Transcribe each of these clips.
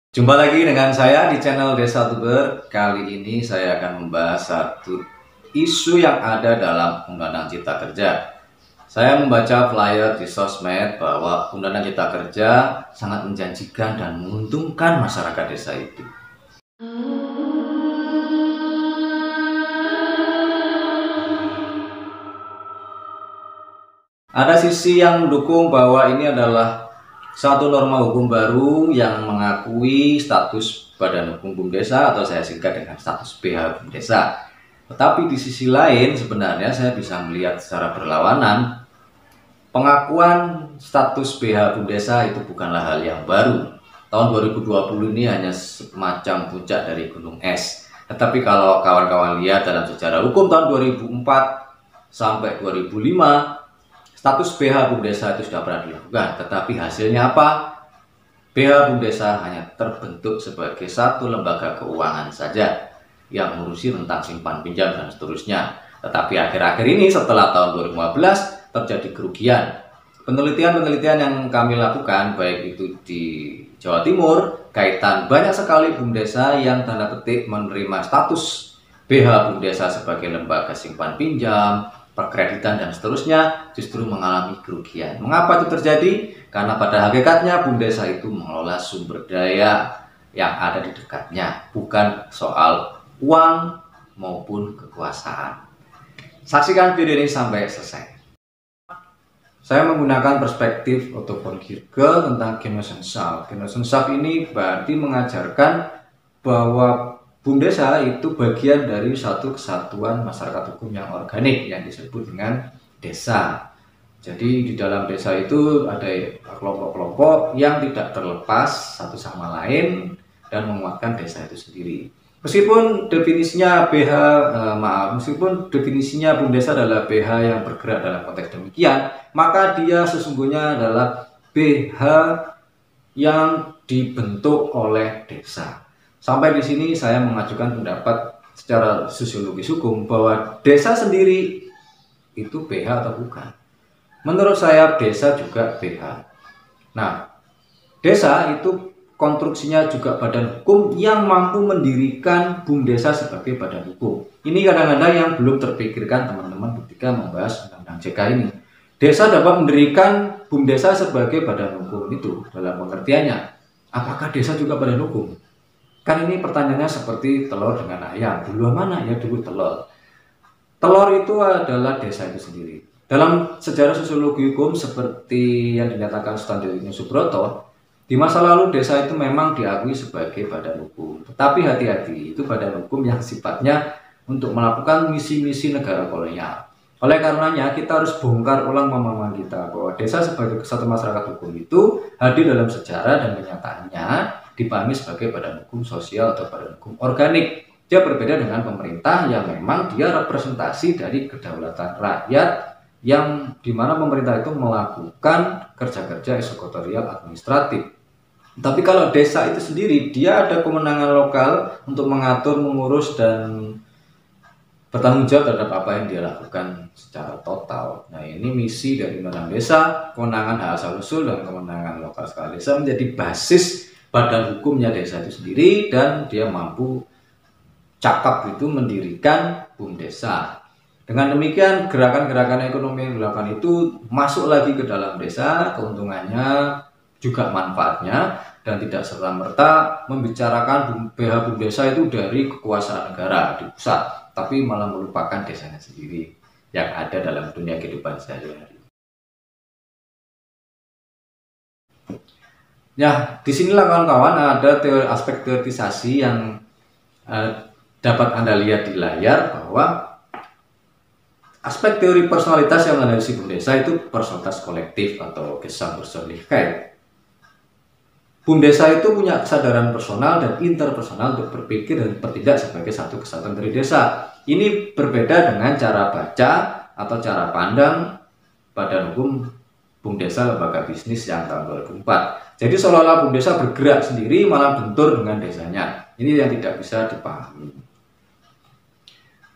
Jumpa lagi dengan saya di channel Desa Tuber. Kali ini saya akan membahas satu isu yang ada dalam Undang-Undang Cipta Kerja. Saya membaca flyer di sosmed bahwa Undang-Undang Cipta Kerja sangat menjanjikan dan menguntungkan masyarakat desa itu. Ada sisi yang mendukung bahwa ini adalah satu norma hukum baru yang mengakui status Badan Hukum BUM Desa, atau saya singkat dengan status BH BUM Desa. Tetapi di sisi lain sebenarnya saya bisa melihat secara berlawanan, pengakuan status BH BUM Desa itu bukanlah hal yang baru. Tahun 2020 ini hanya semacam puncak dari gunung es. Tetapi kalau kawan-kawan lihat dalam sejarah hukum tahun 2004 sampai 2005, status BH BUM Desa itu sudah pernah dilakukan, tetapi hasilnya apa? BH BUM Desa hanya terbentuk sebagai satu lembaga keuangan saja yang mengurusi tentang simpan pinjam dan seterusnya. Tetapi akhir-akhir ini setelah tahun 2015 terjadi kerugian. Penelitian-penelitian yang kami lakukan baik itu di Jawa Timur, kaitan banyak sekali BUM Desa yang tanda petik menerima status BH BUM Desa sebagai lembaga simpan pinjam, perkreditan dan seterusnya, justru mengalami kerugian. Mengapa itu terjadi? Karena pada hakikatnya BUM Desa itu mengelola sumber daya yang ada di dekatnya, bukan soal uang maupun kekuasaan. Saksikan video ini sampai selesai. Saya menggunakan perspektif Otto von Kierkegaard tentang Genossenschaft. Genossenschaft ini berarti mengajarkan bahwa BUM Desa itu bagian dari satu kesatuan masyarakat hukum yang organik yang disebut dengan desa. Jadi di dalam desa itu ada kelompok-kelompok yang tidak terlepas satu sama lain dan menguatkan desa itu sendiri. Meskipun definisinya meskipun definisinya BUM Desa adalah BH yang bergerak dalam konteks demikian, maka dia sesungguhnya adalah BH yang dibentuk oleh desa. Sampai di sini saya mengajukan pendapat secara sosiologis hukum bahwa desa sendiri itu BH atau bukan. Menurut saya desa juga BH. Nah, desa itu konstruksinya juga badan hukum yang mampu mendirikan BUM Desa sebagai badan hukum. Ini kadang-kadang yang belum terpikirkan teman-teman ketika membahas Undang-Undang JK ini. Desa dapat mendirikan BUM Desa sebagai badan hukum itu dalam pengertiannya. Apakah desa juga badan hukum? Kan ini pertanyaannya seperti telur dengan ayam. Duluan mana? Ya dulu telur. Telur itu adalah desa itu sendiri. Dalam sejarah sosiologi hukum seperti yang dinyatakan Sultan Subroto, di masa lalu desa itu memang diakui sebagai badan hukum. Tetapi hati-hati, itu badan hukum yang sifatnya untuk melakukan misi-misi negara kolonial. Oleh karenanya kita harus bongkar ulang pemahaman kita bahwa desa sebagai kesatuan masyarakat hukum itu hadir dalam sejarah dan kenyataannya dipahami sebagai badan hukum sosial atau badan hukum organik. Dia berbeda dengan pemerintah yang memang dia representasi dari kedaulatan rakyat, yang dimana pemerintah itu melakukan kerja-kerja eksekutorial administratif. Tapi kalau desa itu sendiri, dia ada kewenangan lokal untuk mengatur, mengurus, dan bertanggung jawab terhadap apa yang dia lakukan secara total. Nah, ini misi dari Undang-Undang Desa, kewenangan hak asal usul dan kewenangan lokal skala desa menjadi basis badan hukumnya desa itu sendiri, dan dia mampu cakap itu mendirikan BUM Desa. Dengan demikian gerakan-gerakan ekonomi yang dilakukan itu masuk lagi ke dalam desa, keuntungannya juga manfaatnya, dan tidak serta-merta membicarakan BH BUM Desa itu dari kekuasaan negara di pusat, tapi malah melupakan desanya sendiri yang ada dalam dunia kehidupan sehari-hari. Ya, disinilah kawan-kawan ada aspek teoretisasi yang dapat Anda lihat di layar, bahwa aspek teori personalitas yang ada di BUM Desa itu personalitas kolektif atau Gesamtpersönlichkeit. BUM Desa itu punya kesadaran personal dan interpersonal untuk berpikir dan bertindak sebagai satu kesatuan dari desa. Ini berbeda dengan cara baca atau cara pandang badan hukum BUM Desa lembaga bisnis yang tahun 2004. Jadi seolah-olah BUM Desa bergerak sendiri malah bentur dengan desanya. Ini yang tidak bisa dipahami.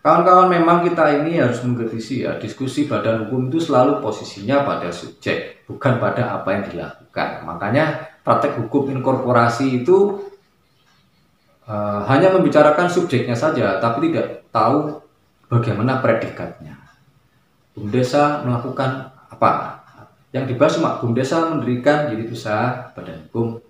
Kawan-kawan, memang kita ini harus mengkritisi ya, diskusi badan hukum itu selalu posisinya pada subjek, bukan pada apa yang dilakukan. Makanya praktek hukum inkorporasi itu hanya membicarakan subjeknya saja, tapi tidak tahu bagaimana predikatnya. BUMDesa melakukan apa? Yang dibahas cuma BUMDesa mendirikan unit usaha badan hukum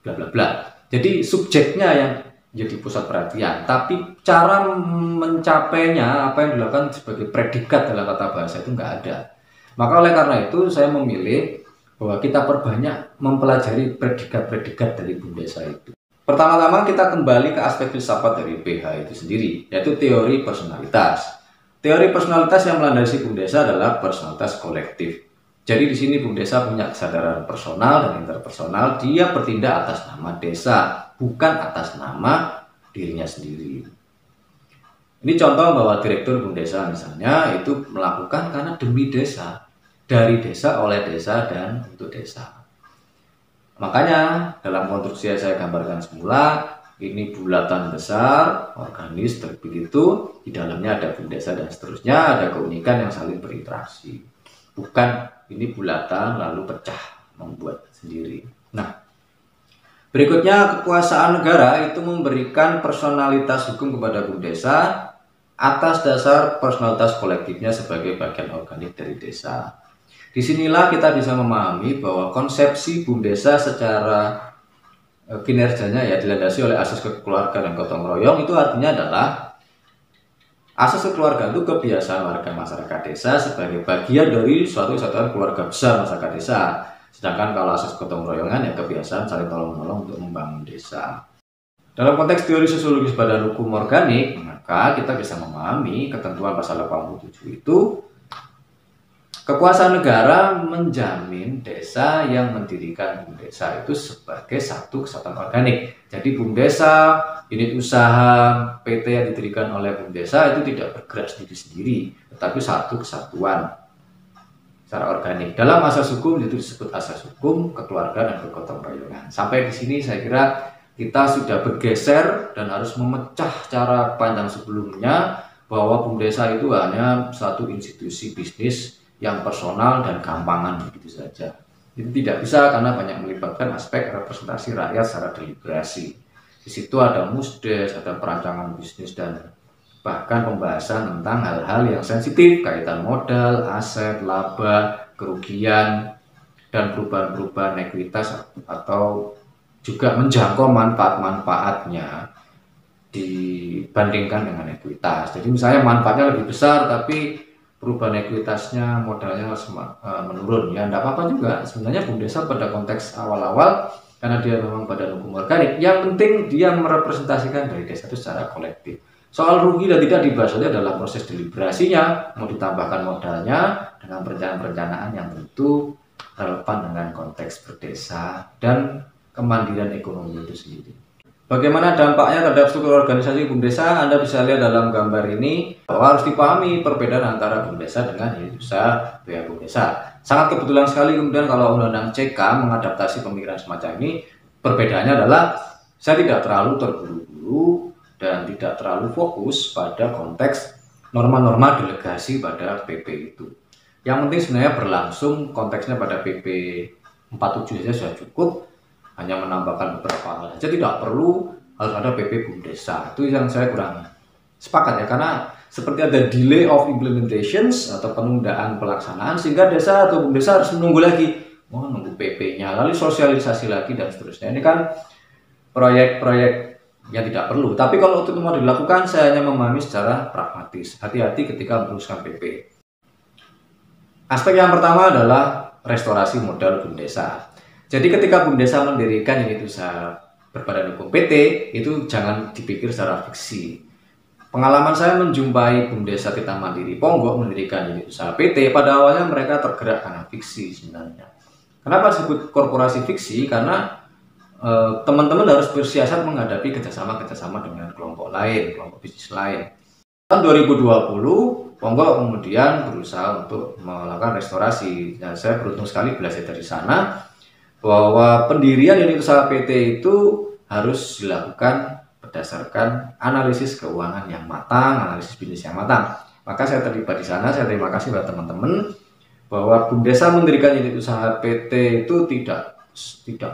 bla bla bla. Jadi subjeknya yang jadi pusat perhatian, tapi cara mencapainya, apa yang dilakukan sebagai predikat dalam tata bahasa itu nggak ada. Maka oleh karena itu saya memilih bahwa kita perbanyak mempelajari predikat-predikat dari BUMDesa itu. Pertama-tama kita kembali ke aspek filsafat dari PH itu sendiri, yaitu teori personalitas. Teori personalitas yang melandasi BUMDesa adalah personalitas kolektif. Jadi di sini BUMDesa punya kesadaran personal dan interpersonal, dia bertindak atas nama desa, bukan atas nama dirinya sendiri. Ini contoh bahwa direktur BUMDesa misalnya itu melakukan karena demi desa, dari desa, oleh desa, dan untuk desa. Makanya dalam konstruksi yang saya gambarkan semula, ini bulatan besar, organis, terlebih itu, di dalamnya ada BUMDesa dan seterusnya, ada keunikan yang saling berinteraksi. Bukan ini bulatan lalu pecah, membuat sendiri. Nah, berikutnya kekuasaan negara itu memberikan personalitas hukum kepada BUMDesa atas dasar personalitas kolektifnya sebagai bagian organik dari desa. Disinilah kita bisa memahami bahwa konsepsi BUMDesa secara kinerjanya ya dilandasi oleh asas kekeluargaan dan gotong royong. Itu artinya adalah asas kekeluargaan itu kebiasaan warga masyarakat desa sebagai bagian dari suatu kesatuan keluarga besar masyarakat desa. Sedangkan kalau asas gotong royongan ya kebiasaan saling tolong-menolong untuk membangun desa. Dalam konteks teori sosiologis badan hukum organik, maka kita bisa memahami ketentuan pasal 87 itu kekuasaan negara menjamin desa yang mendirikan BUMDesa itu sebagai satu kesatuan organik. Jadi BUMDesa, unit usaha, PT yang didirikan oleh BUMDesa itu tidak bergerak sendiri-sendiri, tetapi satu kesatuan secara organik. Dalam asas hukum itu disebut asas hukum, kekeluargaan, dan kegotong royongan. Sampai di sini saya kira kita sudah bergeser dan harus memecah cara pandang sebelumnya bahwa BUMDesa itu hanya satu institusi bisnis yang personal dan gampangan begitu saja. Itu tidak bisa karena banyak melibatkan aspek representasi rakyat secara deliberasi. Di situ ada musdes, ada perancangan bisnis, dan bahkan pembahasan tentang hal-hal yang sensitif, kaitan modal, aset, laba, kerugian, dan perubahan-perubahan ekuitas atau juga menjangkau manfaat-manfaatnya dibandingkan dengan ekuitas. Jadi misalnya manfaatnya lebih besar tapi perubahan ekuitasnya modalnya menurun, ya tidak apa-apa juga. Sebenarnya BUMDesa pada konteks awal-awal karena dia memang badan hukum organik, yang penting dia merepresentasikan dari desa itu secara kolektif. Soal rugi dan tidak dibahas saja adalah proses deliberasinya, mau ditambahkan modalnya dengan perencanaan-perencanaan yang tentu relevan dengan konteks berdesa dan kemandirian ekonomi itu sendiri. Bagaimana dampaknya terhadap struktur organisasi BUMDesa? Anda bisa lihat dalam gambar ini bahwa harus dipahami perbedaan antara BUMDesa dengan unit usaha BUMDesa. Sangat kebetulan sekali kemudian kalau Undang-Undang CK mengadaptasi pemikiran semacam ini, perbedaannya adalah saya tidak terlalu terburu-buru dan tidak terlalu fokus pada konteks norma-norma delegasi pada PP itu. Yang penting sebenarnya berlangsung konteksnya pada PP 47 saja sudah cukup. Hanya menambahkan beberapa hal saja, tidak perlu harus ada PP BUMDesa. Itu yang saya kurang sepakat ya, karena seperti ada delay of implementations atau penundaan pelaksanaan sehingga desa atau BUMDesa harus menunggu lagi, nunggu PP-nya, lalu sosialisasi lagi dan seterusnya. Ini kan proyek-proyek yang tidak perlu. Tapi kalau itu mau dilakukan, saya hanya memahami secara pragmatis. Hati-hati ketika meneruskan PP. Aspek yang pertama adalah restorasi modal BUMDesa. Jadi ketika BUMDesa mendirikan unit usaha berbadan hukum PT, itu jangan dipikir secara fiksi. Pengalaman saya menjumpai BUMDesa Kita Mandiri Ponggok mendirikan unit usaha PT, pada awalnya mereka tergerak karena fiksi sebenarnya. Kenapa disebut korporasi fiksi? Karena teman-teman harus bersiasat menghadapi kerjasama dengan kelompok lain, kelompok bisnis lain. Tahun 2020, Ponggok kemudian berusaha untuk melakukan restorasi. Dan saya beruntung sekali belajar dari sana, bahwa pendirian unit usaha PT itu harus dilakukan berdasarkan analisis keuangan yang matang, analisis bisnis yang matang. Maka saya terlibat di sana. Saya terima kasih kepada teman-teman bahwa BUMDesa mendirikan unit usaha PT itu tidak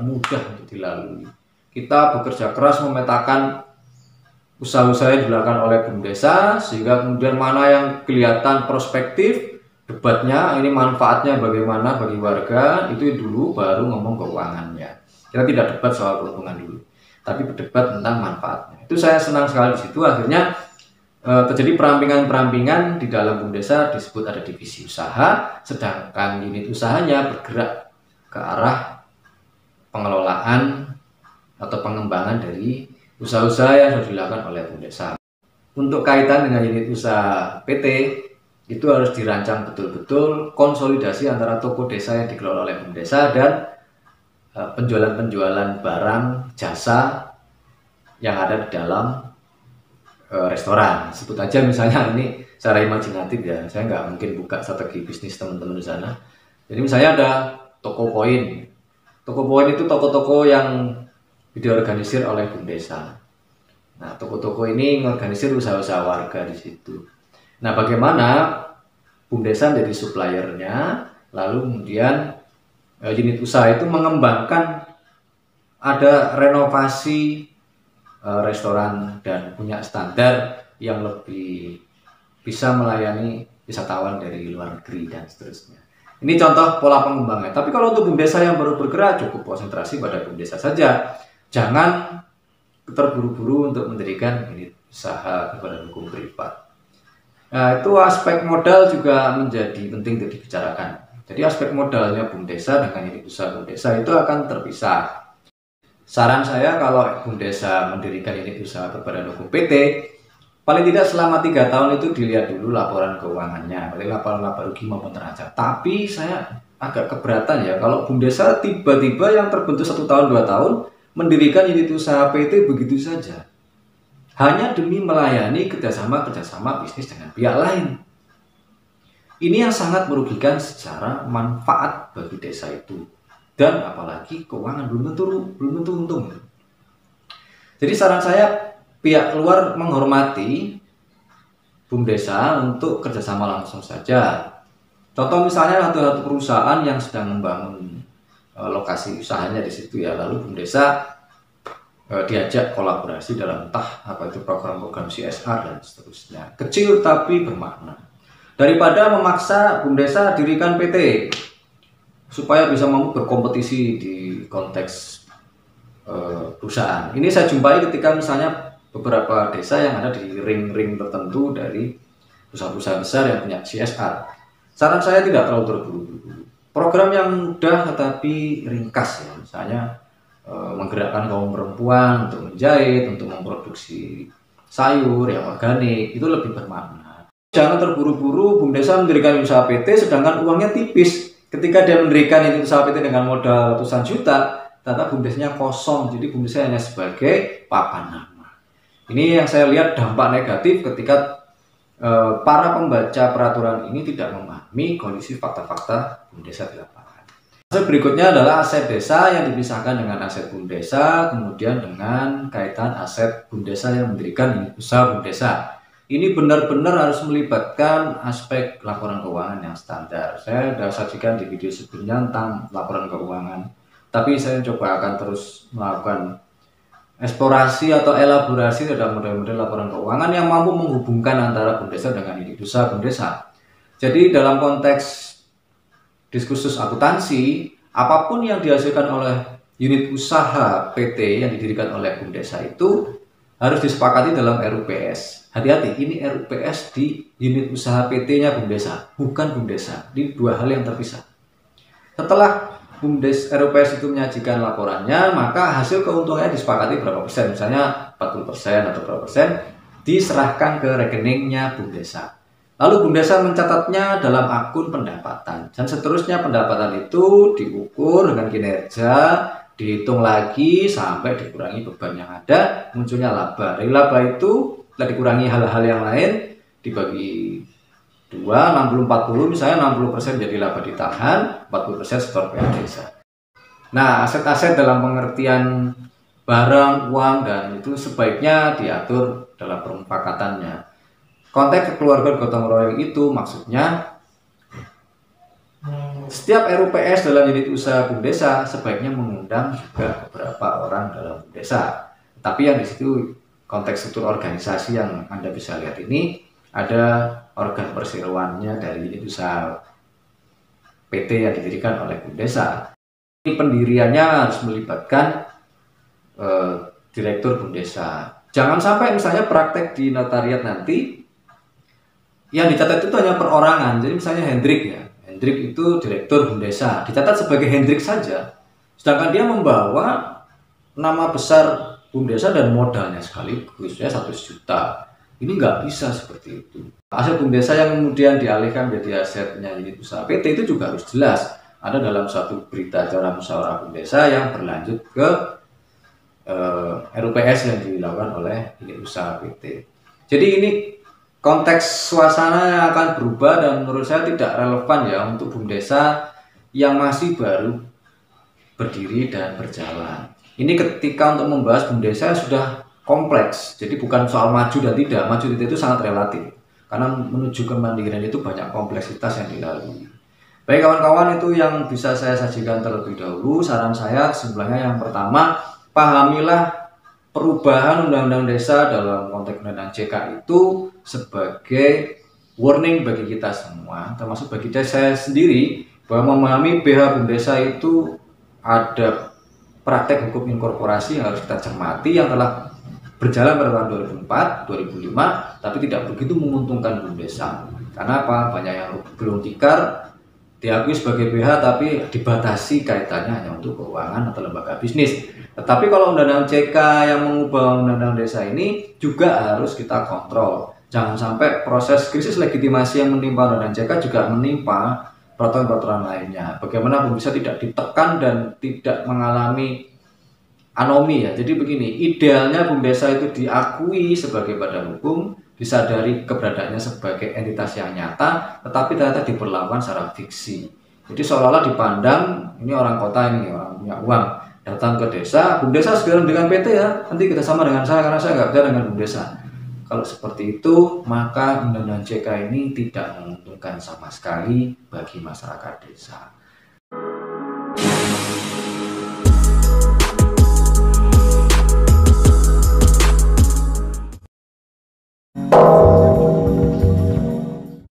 mudah untuk dilalui. Kita bekerja keras memetakan usaha-usaha yang dilakukan oleh BUMDesa, sehingga kemudian mana yang kelihatan prospektif, debatnya, ini manfaatnya bagaimana bagi warga, itu dulu baru ngomong keuangannya. Kita tidak debat soal keuntungan dulu, tapi berdebat tentang manfaatnya. Itu saya senang sekali di situ. Akhirnya terjadi perampingan-perampingan di dalam BUMDesa, disebut ada divisi usaha, sedangkan unit usahanya bergerak ke arah pengelolaan atau pengembangan dari usaha-usaha yang sudah dilakukan oleh BUMDesa. Untuk kaitan dengan unit usaha PT, itu harus dirancang betul-betul konsolidasi antara toko desa yang dikelola oleh BUMDesa dan penjualan-penjualan barang jasa yang ada di dalam restoran. Sebut aja misalnya, ini secara imajinatif ya, saya nggak mungkin buka strategi bisnis teman-teman di sana. Jadi misalnya ada toko poin. Toko poin itu toko-toko yang diorganisir oleh BUMDesa. Nah, toko-toko ini mengorganisir usaha-usaha warga di situ. Nah, bagaimana BUMDesa menjadi suppliernya, lalu kemudian unit usaha itu mengembangkan ada renovasi restoran dan punya standar yang lebih bisa melayani wisatawan dari luar negeri dan seterusnya. Ini contoh pola pengembangan. Tapi kalau untuk BUMDesa yang baru bergerak, cukup konsentrasi pada BUMDesa saja. Jangan terburu-buru untuk mendirikan unit usaha berbadan hukum privat. Nah, itu aspek modal juga menjadi penting untuk dibicarakan. Jadi aspek modalnya BUMDesa dengan unit usaha BUMDesa itu akan terpisah. Saran saya kalau BUMDesa mendirikan unit usaha berbadan hukum PT, paling tidak selama 3 tahun itu dilihat dulu laporan keuangannya, paling laporan laba rugi maupun neraca. Tapi saya agak keberatan ya kalau BUMDesa tiba-tiba yang terbentuk 1 tahun 2 tahun mendirikan unit usaha PT begitu saja, hanya demi melayani kerjasama bisnis dengan pihak lain. Ini yang sangat merugikan secara manfaat bagi desa itu, dan apalagi keuangan belum tentu untung. Jadi saran saya, pihak luar menghormati BUMDesa untuk kerjasama langsung saja. Contoh misalnya satu perusahaan yang sedang membangun lokasi usahanya di situ ya, lalu BUMDesa diajak kolaborasi dalam entah apa itu program-program CSR dan seterusnya. Kecil tapi bermakna. Daripada memaksa BUMDesa dirikan PT supaya bisa mampu berkompetisi di konteks perusahaan. Ini saya jumpai ketika misalnya beberapa desa yang ada di ring-ring tertentu dari perusahaan-perusahaan besar yang punya CSR. Saran saya tidak terlalu terburu-buru. Program yang mudah tetapi ringkas ya, misalnya menggerakkan kaum perempuan untuk menjahit, untuk memproduksi sayur yang organik, itu lebih bermakna. Jangan terburu-buru BUMDesa mendirikan usaha PT sedangkan uangnya tipis. Ketika dia mendirikan itu usaha PT dengan modal ratusan juta, ternyata BUMDesanya kosong, jadi BUMDesa hanya sebagai papan nama. Ini yang saya lihat dampak negatif ketika para pembaca peraturan ini tidak memahami kondisi fakta-fakta BUMDesa di lapangan. Aset berikutnya adalah aset desa yang dipisahkan dengan aset BUMDesa, kemudian dengan kaitan aset BUMDesa yang mendirikan usaha BUMDesa. Ini benar-benar harus melibatkan aspek laporan keuangan yang standar. Saya sudah sajikan di video sebelumnya tentang laporan keuangan, tapi saya coba akan terus melakukan eksplorasi atau elaborasi terhadap model-model laporan keuangan yang mampu menghubungkan antara BUMDesa dengan unit usaha BUMDesa. Jadi dalam konteks diskursus akuntansi, apapun yang dihasilkan oleh unit usaha PT yang didirikan oleh BUMDesa itu harus disepakati dalam RUPS. Hati-hati, ini RUPS di unit usaha PT-nya BUMDesa, bukan BUMDesa. Ini dua hal yang terpisah. Setelah RUPS itu menyajikan laporannya, maka hasil keuntungannya disepakati berapa persen, misalnya 40% atau berapa persen, diserahkan ke rekeningnya BUMDesa. Lalu BUMDesa mencatatnya dalam akun pendapatan, dan seterusnya pendapatan itu diukur dengan kinerja, dihitung lagi sampai dikurangi beban yang ada, munculnya laba. Dari laba itu setelah dikurangi hal-hal yang lain, dibagi 2, 60-40, misalnya 60% jadi laba ditahan, 40% setor pihak desa. Nah, aset-aset dalam pengertian barang, uang, dan itu sebaiknya diatur dalam permufakatannya. Konteks keluarga gotong royong itu maksudnya setiap RUPS dalam unit usaha BUMDesa sebaiknya mengundang juga beberapa orang dalam BUMDesa. Tapi yang di situ konteks struktur organisasi yang Anda bisa lihat ini, ada organ perseroannya dari unit usaha PT yang didirikan oleh BUMDESA. Ini pendiriannya harus melibatkan direktur BUMDESA. Jangan sampai misalnya praktek di notariat nanti yang dicatat itu hanya perorangan. Jadi misalnya Hendrik ya, Hendrik itu direktur BUMDESA, dicatat sebagai Hendrik saja. Sedangkan dia membawa nama besar BUMDESA dan modalnya sekaligus ya 100 juta. Ini nggak bisa seperti itu. Aset BUMDESA yang kemudian dialihkan menjadi asetnya unit usaha PT itu juga harus jelas. Ada dalam suatu berita acara musyawarah BUMDESA yang berlanjut ke RUPS yang dilakukan oleh unit usaha PT. Jadi ini konteks suasana yang akan berubah dan menurut saya tidak relevan ya untuk BUMDESA yang masih baru berdiri dan berjalan. Ini ketika untuk membahas BUMDESA sudah kompleks, jadi bukan soal maju dan tidak. Maju tidak itu sangat relatif, karena menuju kemandirian itu banyak kompleksitas yang dilalui. Baik kawan-kawan, itu yang bisa saya sajikan terlebih dahulu. Saran saya sebenarnya yang pertama, pahamilah perubahan Undang-Undang Desa dalam konteks Undang-Undang JK itu sebagai warning bagi kita semua, termasuk bagi saya sendiri, bahwa memahami BH BUMDESA itu ada praktek hukum inkorporasi yang harus kita cermati yang telah berjalan pada tahun 2004, 2005, tapi tidak begitu menguntungkan BUMDESA. Karena apa? Banyak yang belum tikar, diakui sebagai BH tapi dibatasi kaitannya hanya untuk keuangan atau lembaga bisnis. Tetapi kalau Undang-Undang JK yang mengubah Undang-Undang Desa ini juga harus kita kontrol. Jangan sampai proses krisis legitimasi yang menimpa Undang-Undang JK juga menimpa peraturan-peraturan lainnya. Bagaimana BUMDESA tidak ditekan dan tidak mengalami anomi ya. Jadi begini, idealnya BUMDESA itu diakui sebagai badan hukum, disadari keberadaannya sebagai entitas yang nyata, tetapi ternyata diperlakukan secara fiksi. Jadi seolah-olah dipandang, ini orang kota ini, orang punya uang, datang ke desa, BUMDESA sekarang dengan PT ya, nanti kita sama dengan saya karena saya nggak bisa dengan BUMDESA. Kalau seperti itu, maka Undang-Undang JK ini tidak menguntungkan sama sekali bagi masyarakat desa.